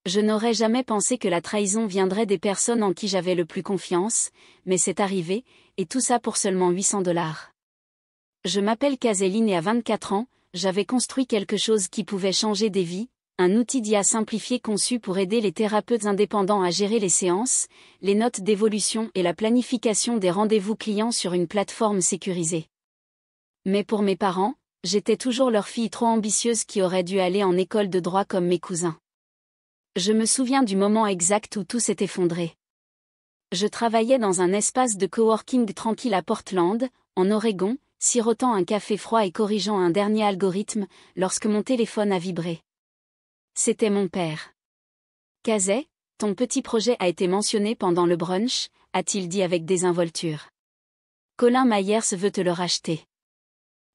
Je n'aurais jamais pensé que la trahison viendrait des personnes en qui j'avais le plus confiance, mais c'est arrivé, et tout ça pour seulement 800 $. Je m'appelle Caséline et à 24 ans, j'avais construit quelque chose qui pouvait changer des vies, un outil d'IA simplifié conçu pour aider les thérapeutes indépendants à gérer les séances, les notes d'évolution et la planification des rendez-vous clients sur une plateforme sécurisée. Mais pour mes parents, j'étais toujours leur fille trop ambitieuse qui aurait dû aller en école de droit comme mes cousins. Je me souviens du moment exact où tout s'est effondré. Je travaillais dans un espace de coworking tranquille à Portland, en Oregon, sirotant un café froid et corrigeant un dernier algorithme, lorsque mon téléphone a vibré. C'était mon père. Casey, ton petit projet a été mentionné pendant le brunch, a-t-il dit avec désinvolture. Colin Myers veut te le racheter.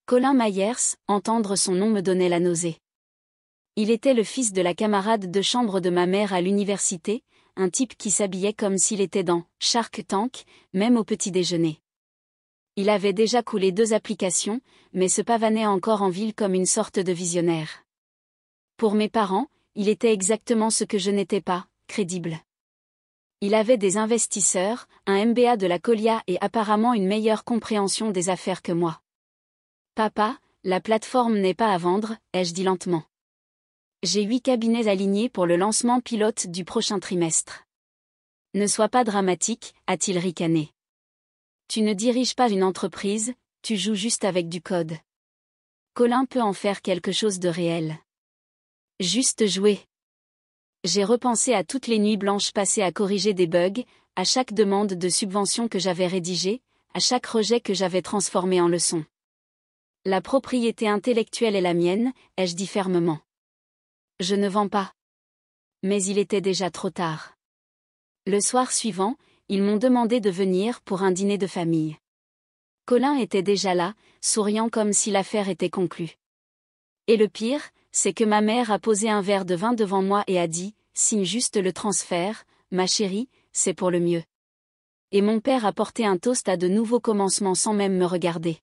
Colin Myers, entendre son nom me donnait la nausée. Il était le fils de la camarade de chambre de ma mère à l'université, un type qui s'habillait comme s'il était dans Shark Tank, même au petit déjeuner. Il avait déjà coulé 2 applications, mais se pavanait encore en ville comme une sorte de visionnaire. Pour mes parents, il était exactement ce que je n'étais pas, crédible. Il avait des investisseurs, un MBA de la Colia et apparemment une meilleure compréhension des affaires que moi. Papa, la plateforme n'est pas à vendre, ai-je dit lentement. J'ai 8 cabinets alignés pour le lancement pilote du prochain trimestre. Ne sois pas dramatique, a-t-il ricané. Tu ne diriges pas une entreprise, tu joues juste avec du code. Colin peut en faire quelque chose de réel. Juste jouer. J'ai repensé à toutes les nuits blanches passées à corriger des bugs, à chaque demande de subvention que j'avais rédigée, à chaque rejet que j'avais transformé en leçon. La propriété intellectuelle est la mienne, ai-je dit fermement. Je ne vends pas. Mais il était déjà trop tard. Le soir suivant, ils m'ont demandé de venir pour un dîner de famille. Colin était déjà là, souriant comme si l'affaire était conclue. Et le pire, c'est que ma mère a posé un verre de vin devant moi et a dit « Signe juste le transfert, ma chérie, c'est pour le mieux. » Et mon père a porté un toast à de nouveaux commencements sans même me regarder.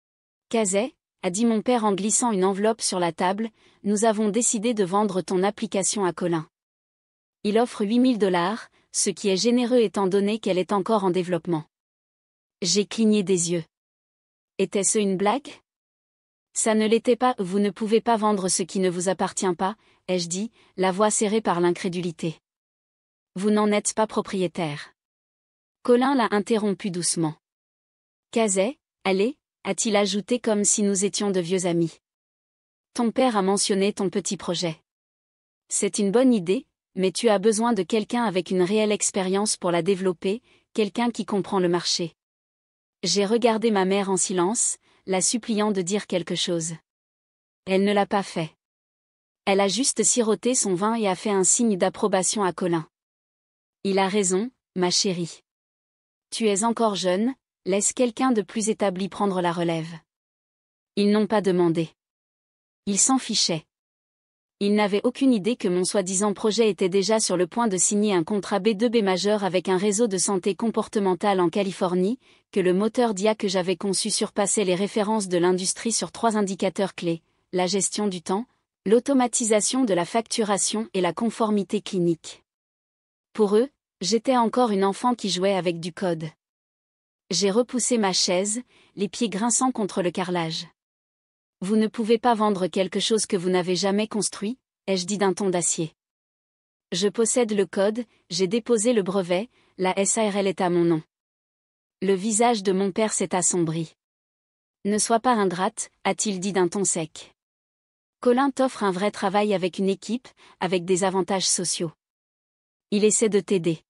« Casey, » a dit mon père en glissant une enveloppe sur la table, « nous avons décidé de vendre ton application à Colin. Il offre 8 000 $, ce qui est généreux étant donné qu'elle est encore en développement. » J'ai cligné des yeux. Était-ce une blague ? Ça ne l'était pas, vous ne pouvez pas vendre ce qui ne vous appartient pas, ai-je dit, la voix serrée par l'incrédulité. Vous n'en êtes pas propriétaire. Colin l'a interrompu doucement. Casey, allez, a-t-il ajouté comme si nous étions de vieux amis. Ton père a mentionné ton petit projet. C'est une bonne idée, mais tu as besoin de quelqu'un avec une réelle expérience pour la développer, quelqu'un qui comprend le marché. J'ai regardé ma mère en silence, la suppliant de dire quelque chose. Elle ne l'a pas fait. Elle a juste siroté son vin et a fait un signe d'approbation à Colin. Il a raison, ma chérie. Tu es encore jeune, laisse quelqu'un de plus établi prendre la relève. Ils n'ont pas demandé. Ils s'en fichaient. Ils n'avaient aucune idée que mon soi-disant projet était déjà sur le point de signer un contrat B2B majeur avec un réseau de santé comportementale en Californie, que le moteur d'IA que j'avais conçu surpassait les références de l'industrie sur 3 indicateurs clés, la gestion du temps, l'automatisation de la facturation et la conformité clinique. Pour eux, j'étais encore une enfant qui jouait avec du code. J'ai repoussé ma chaise, les pieds grinçant contre le carrelage. Vous ne pouvez pas vendre quelque chose que vous n'avez jamais construit, ai-je dit d'un ton d'acier. Je possède le code, j'ai déposé le brevet, la SARL est à mon nom. Le visage de mon père s'est assombri. Ne sois pas ingrate, a-t-il dit d'un ton sec. Colin t'offre un vrai travail avec une équipe, avec des avantages sociaux. Il essaie de t'aider.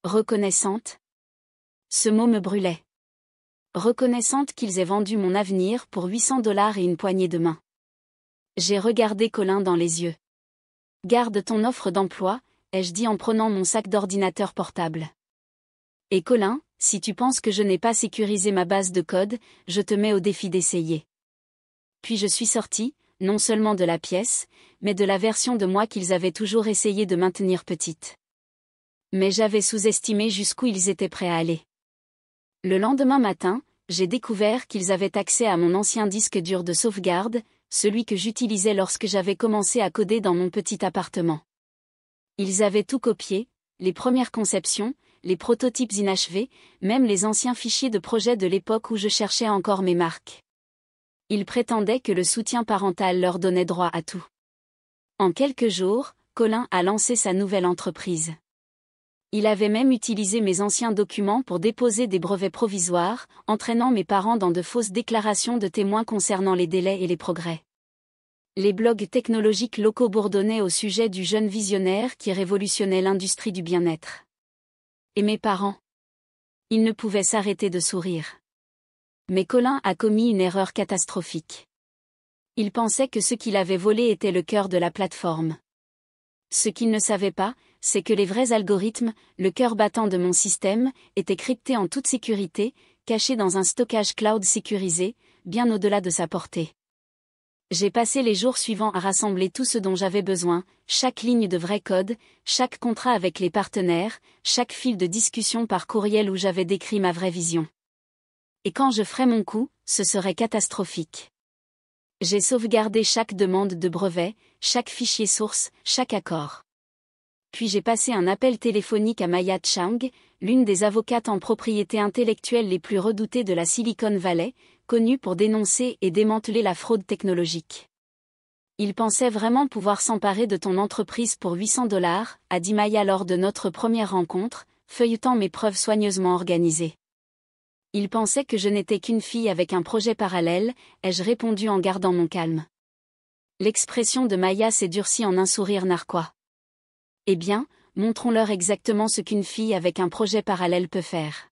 Reconnaissante. Ce mot me brûlait. Reconnaissante qu'ils aient vendu mon avenir pour 800 $ et une poignée de main. J'ai regardé Colin dans les yeux. Garde ton offre d'emploi, ai-je dit en prenant mon sac d'ordinateur portable. Et Colin, si tu penses que je n'ai pas sécurisé ma base de code, je te mets au défi d'essayer. Puis je suis sorti, non seulement de la pièce, mais de la version de moi qu'ils avaient toujours essayé de maintenir petite. Mais j'avais sous-estimé jusqu'où ils étaient prêts à aller. Le lendemain matin, j'ai découvert qu'ils avaient accès à mon ancien disque dur de sauvegarde, celui que j'utilisais lorsque j'avais commencé à coder dans mon petit appartement. Ils avaient tout copié, les premières conceptions, les prototypes inachevés, même les anciens fichiers de projet de l'époque où je cherchais encore mes marques. Ils prétendaient que le soutien parental leur donnait droit à tout. En quelques jours, Colin a lancé sa nouvelle entreprise. Il avait même utilisé mes anciens documents pour déposer des brevets provisoires, entraînant mes parents dans de fausses déclarations de témoins concernant les délais et les progrès. Les blogs technologiques locaux bourdonnaient au sujet du jeune visionnaire qui révolutionnait l'industrie du bien-être. Et mes parents? Ils ne pouvaient s'arrêter de sourire. Mais Colin a commis une erreur catastrophique. Il pensait que ce qu'il avait volé était le cœur de la plateforme. Ce qu'il ne savait pas, c'est que les vrais algorithmes, le cœur battant de mon système, étaient cryptés en toute sécurité, cachés dans un stockage cloud sécurisé, bien au-delà de sa portée. J'ai passé les jours suivants à rassembler tout ce dont j'avais besoin, chaque ligne de vrai code, chaque contrat avec les partenaires, chaque fil de discussion par courriel où j'avais décrit ma vraie vision. Et quand je ferais mon coup, ce serait catastrophique. J'ai sauvegardé chaque demande de brevet, chaque fichier source, chaque accord. Puis j'ai passé un appel téléphonique à Maya Chang, l'une des avocates en propriété intellectuelle les plus redoutées de la Silicon Valley, connue pour dénoncer et démanteler la fraude technologique. Il pensait vraiment pouvoir s'emparer de ton entreprise pour $800, a dit Maya lors de notre première rencontre, feuilletant mes preuves soigneusement organisées. Il pensait que je n'étais qu'une fille avec un projet parallèle, ai-je répondu en gardant mon calme. L'expression de Maya s'est durcie en un sourire narquois. Eh bien, montrons-leur exactement ce qu'une fille avec un projet parallèle peut faire.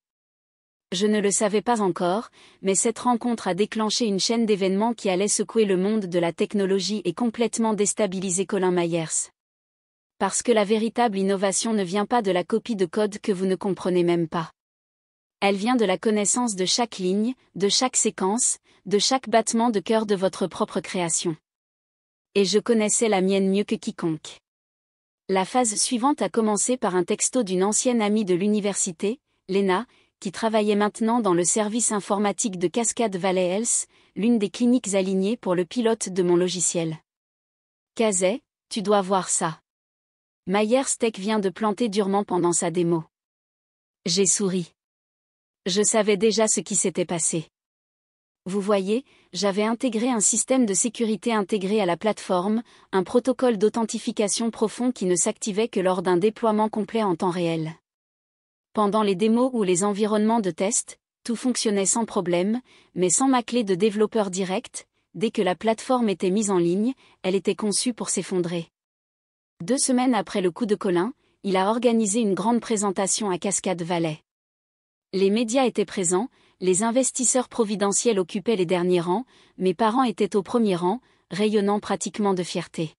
Je ne le savais pas encore, mais cette rencontre a déclenché une chaîne d'événements qui allait secouer le monde de la technologie et complètement déstabiliser Colin Myers. Parce que la véritable innovation ne vient pas de la copie de code que vous ne comprenez même pas. Elle vient de la connaissance de chaque ligne, de chaque séquence, de chaque battement de cœur de votre propre création. Et je connaissais la mienne mieux que quiconque. La phase suivante a commencé par un texto d'une ancienne amie de l'université, Lena, qui travaillait maintenant dans le service informatique de Cascade Valley Health, l'une des cliniques alignées pour le pilote de mon logiciel. Casey, tu dois voir ça. Myers Tech vient de planter durement pendant sa démo. J'ai souri. Je savais déjà ce qui s'était passé. Vous voyez, j'avais intégré un système de sécurité intégré à la plateforme, un protocole d'authentification profond qui ne s'activait que lors d'un déploiement complet en temps réel. Pendant les démos ou les environnements de test, tout fonctionnait sans problème, mais sans ma clé de développeur direct, dès que la plateforme était mise en ligne, elle était conçue pour s'effondrer. 2 semaines après le coup de Colin, il a organisé une grande présentation à Cascade Valley. Les médias étaient présents, les investisseurs providentiels occupaient les derniers rangs, mes parents étaient au premier rang, rayonnant pratiquement de fierté.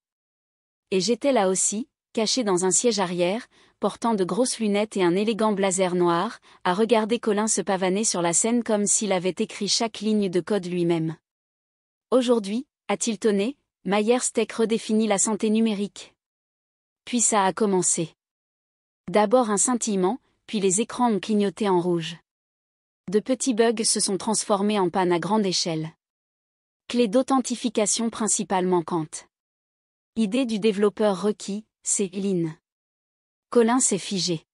Et j'étais là aussi, caché dans un siège arrière, portant de grosses lunettes et un élégant blazer noir, à regarder Colin se pavaner sur la scène comme s'il avait écrit chaque ligne de code lui-même. Aujourd'hui, a-t-il tonné, Myers Tech redéfinit la santé numérique. Puis ça a commencé. D'abord un scintillement, puis les écrans ont clignoté en rouge. De petits bugs se sont transformés en panne à grande échelle. Clé d'authentification principale manquante. Idée du développeur requis, c'est Lynn. Colin s'est figé.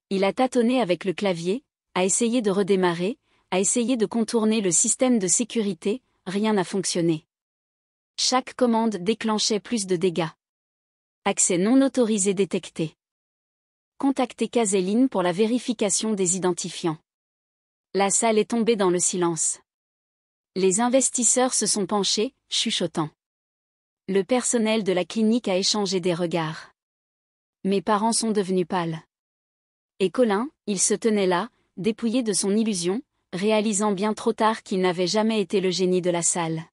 Il a tâtonné avec le clavier, a essayé de redémarrer, a essayé de contourner le système de sécurité, rien n'a fonctionné. Chaque commande déclenchait plus de dégâts. Accès non autorisé détecté. Contactez Caseline pour la vérification des identifiants. La salle est tombée dans le silence. Les investisseurs se sont penchés, chuchotant. Le personnel de la clinique a échangé des regards. Mes parents sont devenus pâles. Et Colin, il se tenait là, dépouillé de son illusion, réalisant bien trop tard qu'il n'avait jamais été le génie de la salle.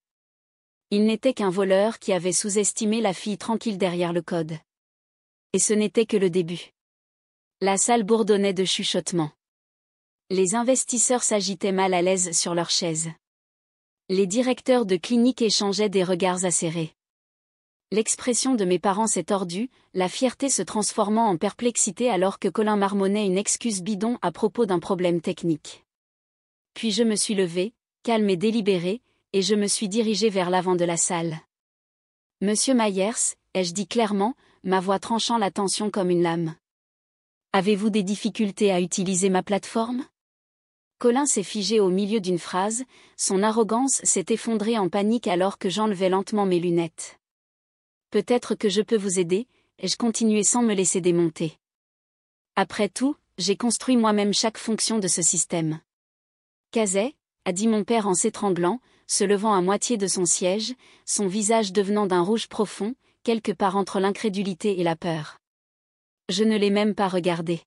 Il n'était qu'un voleur qui avait sous-estimé la fille tranquille derrière le code. Et ce n'était que le début. La salle bourdonnait de chuchotements. Les investisseurs s'agitaient mal à l'aise sur leurs chaises. Les directeurs de clinique échangeaient des regards acérés. L'expression de mes parents s'est tordue, la fierté se transformant en perplexité alors que Colin marmonnait une excuse bidon à propos d'un problème technique. Puis je me suis levé, calme et délibéré, et je me suis dirigé vers l'avant de la salle. Monsieur Myers, ai-je dit clairement, ma voix tranchant la tension comme une lame. Avez-vous des difficultés à utiliser ma plateforme? Colin s'est figé au milieu d'une phrase, son arrogance s'est effondrée en panique alors que j'enlevais lentement mes lunettes. Peut-être que je peux vous aider, ai-je continué sans me laisser démonter. Après tout, j'ai construit moi-même chaque fonction de ce système. Kazé, a dit mon père en s'étranglant, se levant à moitié de son siège, son visage devenant d'un rouge profond, quelque part entre l'incrédulité et la peur. Je ne l'ai même pas regardé.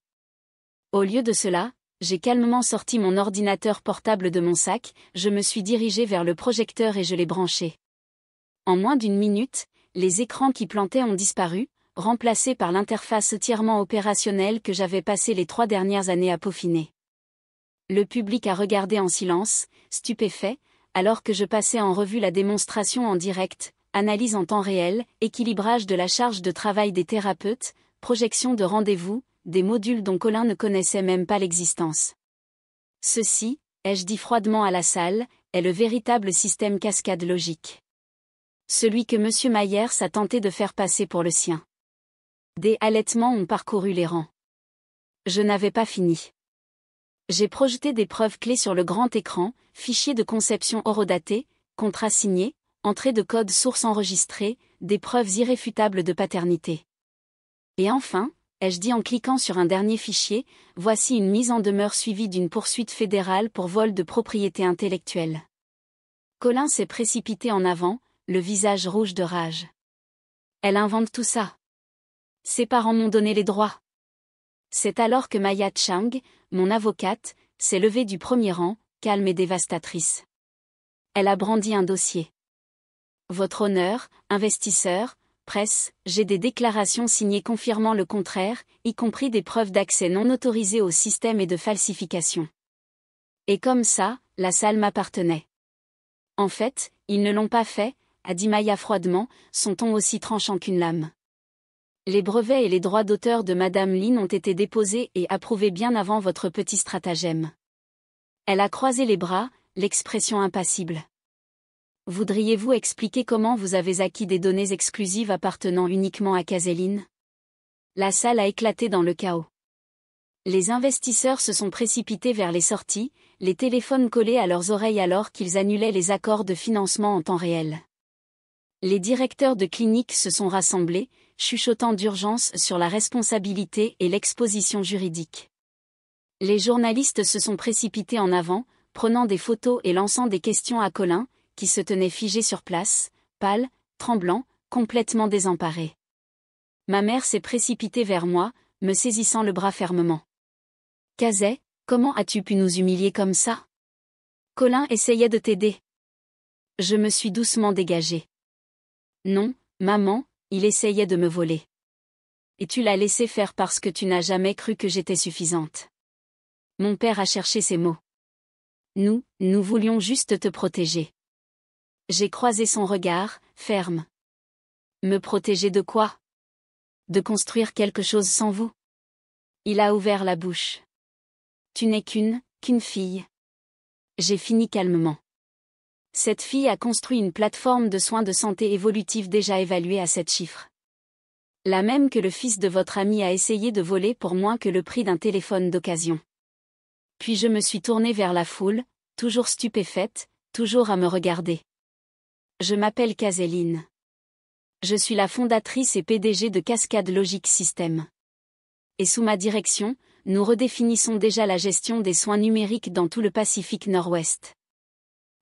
Au lieu de cela, j'ai calmement sorti mon ordinateur portable de mon sac, je me suis dirigé vers le projecteur et je l'ai branché. En moins d'une minute, les écrans qui plantaient ont disparu, remplacés par l'interface entièrement opérationnelle que j'avais passé les 3 dernières années à peaufiner. Le public a regardé en silence, stupéfait, alors que je passais en revue la démonstration en direct, analyse en temps réel, équilibrage de la charge de travail des thérapeutes, projection de rendez-vous, des modules dont Colin ne connaissait même pas l'existence. Ceci, ai-je dit froidement à la salle, est le véritable système cascade logique. Celui que M. Myers a tenté de faire passer pour le sien. Des halètements ont parcouru les rangs. Je n'avais pas fini. J'ai projeté des preuves clés sur le grand écran, fichiers de conception horodatés, contrats signés, entrées de code source enregistrées, des preuves irréfutables de paternité. Et enfin, ai-je dit en cliquant sur un dernier fichier, voici une mise en demeure suivie d'une poursuite fédérale pour vol de propriété intellectuelle. Colin s'est précipité en avant, le visage rouge de rage. Elle invente tout ça. Ses parents m'ont donné les droits. C'est alors que Maya Chang, mon avocate, s'est levée du premier rang, calme et dévastatrice. Elle a brandi un dossier. Votre honneur, investisseur, presse, j'ai des déclarations signées confirmant le contraire, y compris des preuves d'accès non autorisé au système et de falsification. Et comme ça, la salle m'appartenait. En fait, ils ne l'ont pas fait, a dit Maya froidement, son ton aussi tranchant qu'une lame. Les brevets et les droits d'auteur de Madame Lin ont été déposés et approuvés bien avant votre petit stratagème. Elle a croisé les bras, l'expression impassible. Voudriez-vous expliquer comment vous avez acquis des données exclusives appartenant uniquement à Kazé Lin? La salle a éclaté dans le chaos. Les investisseurs se sont précipités vers les sorties, les téléphones collés à leurs oreilles alors qu'ils annulaient les accords de financement en temps réel. Les directeurs de cliniques se sont rassemblés, chuchotant d'urgence sur la responsabilité et l'exposition juridique. Les journalistes se sont précipités en avant, prenant des photos et lançant des questions à Colin, qui se tenait figé sur place, pâle, tremblant, complètement désemparé. Ma mère s'est précipitée vers moi, me saisissant le bras fermement. Kazé, comment as-tu pu nous humilier comme ça? Colin essayait de t'aider. Je me suis doucement dégagée. Non, maman, il essayait de me voler. Et tu l'as laissé faire parce que tu n'as jamais cru que j'étais suffisante. Mon père a cherché ces mots. Nous voulions juste te protéger. J'ai croisé son regard, ferme. Me protéger de quoi? De construire quelque chose sans vous? Il a ouvert la bouche. Tu n'es qu'une fille. J'ai fini calmement. Cette fille a construit une plateforme de soins de santé évolutive déjà évaluée à 7 chiffres. La même que le fils de votre ami a essayé de voler pour moins que le prix d'un téléphone d'occasion. Puis je me suis tournée vers la foule, toujours stupéfaite, toujours à me regarder. Je m'appelle Kazé Lin. Je suis la fondatrice et PDG de Cascade Logic System. Et sous ma direction, nous redéfinissons déjà la gestion des soins numériques dans tout le Pacifique Nord-Ouest.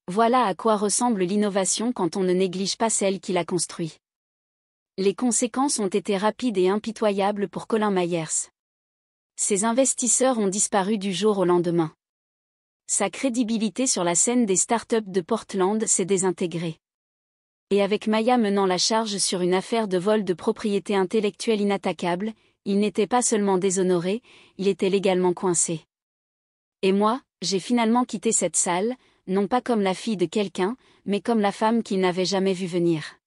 Voilà à quoi ressemble l'innovation quand on ne néglige pas celle qui l'a construit. Les conséquences ont été rapides et impitoyables pour Colin Myers. Ses investisseurs ont disparu du jour au lendemain. Sa crédibilité sur la scène des startups de Portland s'est désintégrée. Et avec Maya menant la charge sur une affaire de vol de propriété intellectuelle inattaquable, il n'était pas seulement déshonoré, il était légalement coincé. Et moi, j'ai finalement quitté cette salle, non pas comme la fille de quelqu'un, mais comme la femme qu'il n'avait jamais vue venir.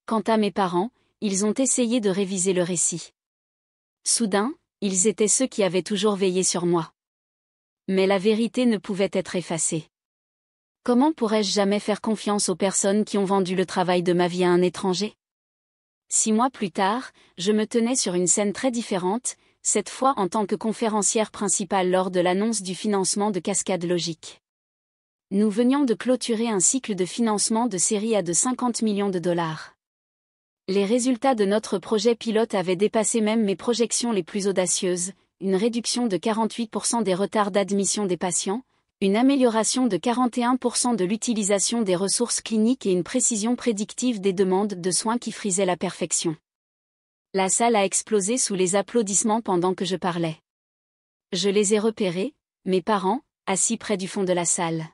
Quant à mes parents, ils ont essayé de réviser le récit. Soudain, ils étaient ceux qui avaient toujours veillé sur moi. Mais la vérité ne pouvait être effacée. Comment pourrais-je jamais faire confiance aux personnes qui ont vendu le travail de ma vie à un étranger? 6 mois plus tard, je me tenais sur une scène très différente, cette fois en tant que conférencière principale lors de l'annonce du financement de Cascade Logic. Nous venions de clôturer un cycle de financement de série A de 50 millions de dollars. Les résultats de notre projet pilote avaient dépassé même mes projections les plus audacieuses, une réduction de 48% des retards d'admission des patients, une amélioration de 41% de l'utilisation des ressources cliniques et une précision prédictive des demandes de soins qui frisaient la perfection. La salle a explosé sous les applaudissements pendant que je parlais. Je les ai repérés, mes parents, assis près du fond de la salle.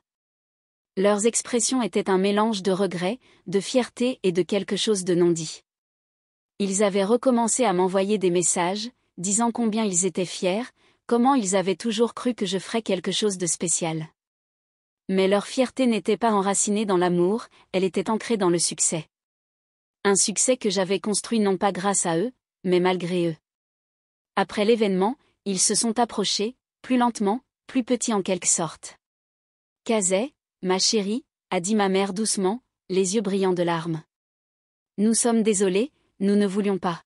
Leurs expressions étaient un mélange de regret, de fierté et de quelque chose de non dit. Ils avaient recommencé à m'envoyer des messages, disant combien ils étaient fiers, comment ils avaient toujours cru que je ferais quelque chose de spécial. Mais leur fierté n'était pas enracinée dans l'amour, elle était ancrée dans le succès. Un succès que j'avais construit non pas grâce à eux, mais malgré eux. Après l'événement, ils se sont approchés, plus lentement, plus petits en quelque sorte. Casey, ma chérie, a dit ma mère doucement, les yeux brillants de larmes. Nous sommes désolés, nous ne voulions pas.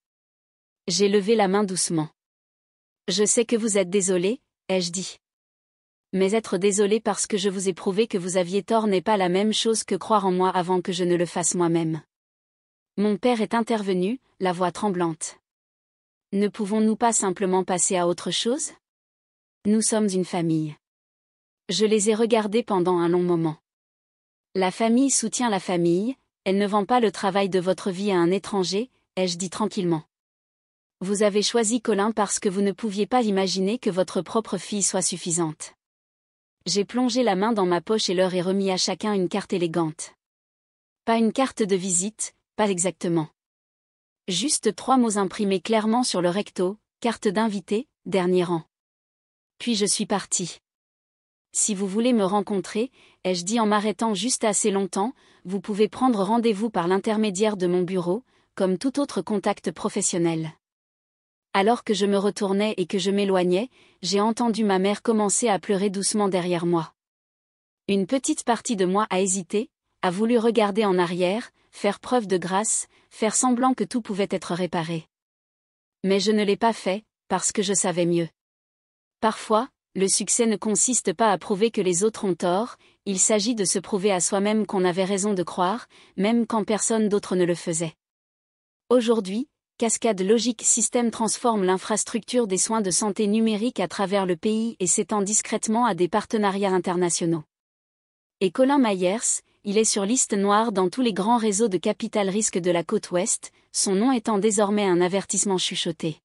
J'ai levé la main doucement. Je sais que vous êtes désolé, ai-je dit. Mais être désolé parce que je vous ai prouvé que vous aviez tort n'est pas la même chose que croire en moi avant que je ne le fasse moi-même. Mon père est intervenu, la voix tremblante. Ne pouvons-nous pas simplement passer à autre chose ? Nous sommes une famille. Je les ai regardés pendant un long moment. La famille soutient la famille, elle ne vend pas le travail de votre vie à un étranger, ai-je dit tranquillement. Vous avez choisi Colin parce que vous ne pouviez pas imaginer que votre propre fille soit suffisante. J'ai plongé la main dans ma poche et leur ai remis à chacun une carte élégante. Pas une carte de visite, pas exactement. Juste 3 mots imprimés clairement sur le recto, carte d'invité, dernier rang. Puis je suis partie. Si vous voulez me rencontrer, ai-je dit en m'arrêtant juste assez longtemps, vous pouvez prendre rendez-vous par l'intermédiaire de mon bureau, comme tout autre contact professionnel. Alors que je me retournais et que je m'éloignais, j'ai entendu ma mère commencer à pleurer doucement derrière moi. Une petite partie de moi a hésité, a voulu regarder en arrière, faire preuve de grâce, faire semblant que tout pouvait être réparé. Mais je ne l'ai pas fait, parce que je savais mieux. Parfois, le succès ne consiste pas à prouver que les autres ont tort, il s'agit de se prouver à soi-même qu'on avait raison de croire, même quand personne d'autre ne le faisait. Aujourd'hui, Cascade Logic Systems transforme l'infrastructure des soins de santé numérique à travers le pays et s'étend discrètement à des partenariats internationaux. Et Colin Myers, il est sur liste noire dans tous les grands réseaux de capital risque de la côte ouest, son nom étant désormais un avertissement chuchoté.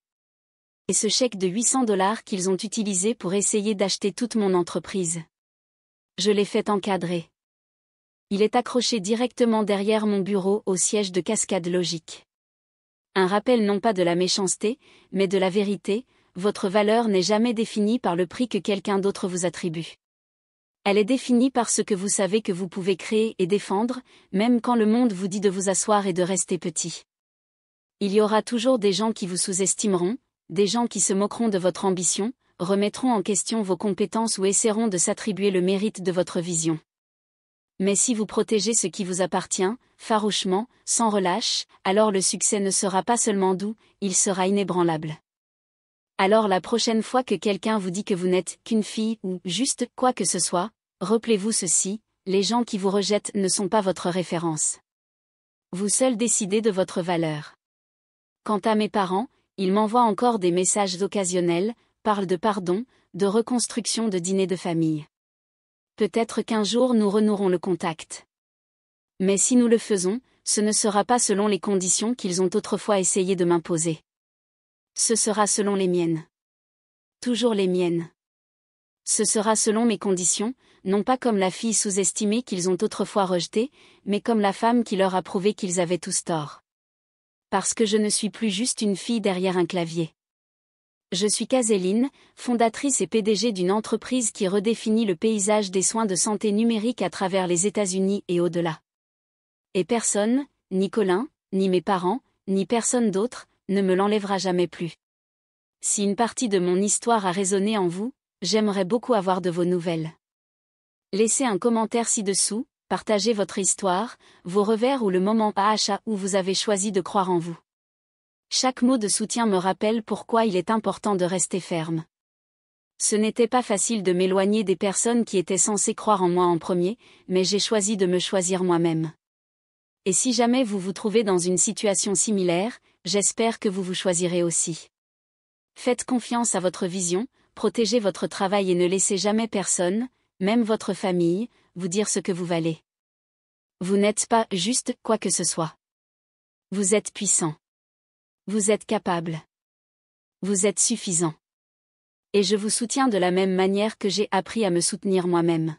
Et ce chèque de 800 $ qu'ils ont utilisé pour essayer d'acheter toute mon entreprise. Je l'ai fait encadrer. Il est accroché directement derrière mon bureau au siège de Cascade Logic. Un rappel non pas de la méchanceté, mais de la vérité, votre valeur n'est jamais définie par le prix que quelqu'un d'autre vous attribue. Elle est définie par ce que vous savez que vous pouvez créer et défendre, même quand le monde vous dit de vous asseoir et de rester petit. Il y aura toujours des gens qui vous sous-estimeront, des gens qui se moqueront de votre ambition, remettront en question vos compétences ou essaieront de s'attribuer le mérite de votre vision. Mais si vous protégez ce qui vous appartient, farouchement, sans relâche, alors le succès ne sera pas seulement doux, il sera inébranlable. Alors la prochaine fois que quelqu'un vous dit que vous n'êtes qu'une fille ou juste quoi que ce soit, rappelez-vous ceci, les gens qui vous rejettent ne sont pas votre référence. Vous seul décidez de votre valeur. Quant à mes parents, ils m'envoient encore des messages occasionnels, parlent de pardon, de reconstruction de dîner de famille. Peut-être qu'un jour nous renouerons le contact. Mais si nous le faisons, ce ne sera pas selon les conditions qu'ils ont autrefois essayé de m'imposer. Ce sera selon les miennes. Toujours les miennes. Ce sera selon mes conditions, non pas comme la fille sous-estimée qu'ils ont autrefois rejetée, mais comme la femme qui leur a prouvé qu'ils avaient tous tort. Parce que je ne suis plus juste une fille derrière un clavier. Je suis Caséline, fondatrice et PDG d'une entreprise qui redéfinit le paysage des soins de santé numérique à travers les États-Unis et au-delà. Et personne, ni Colin, ni mes parents, ni personne d'autre, ne me l'enlèvera jamais plus. Si une partie de mon histoire a résonné en vous, j'aimerais beaucoup avoir de vos nouvelles. Laissez un commentaire ci-dessous, partagez votre histoire, vos revers ou le moment à achat où vous avez choisi de croire en vous. Chaque mot de soutien me rappelle pourquoi il est important de rester ferme. Ce n'était pas facile de m'éloigner des personnes qui étaient censées croire en moi en premier, mais j'ai choisi de me choisir moi-même. Et si jamais vous vous trouvez dans une situation similaire, j'espère que vous vous choisirez aussi. Faites confiance à votre vision, protégez votre travail et ne laissez jamais personne, même votre famille, vous dire ce que vous valez. Vous n'êtes pas juste quoi que ce soit. Vous êtes puissant. Vous êtes capable. Vous êtes suffisant. Et je vous soutiens de la même manière que j'ai appris à me soutenir moi-même.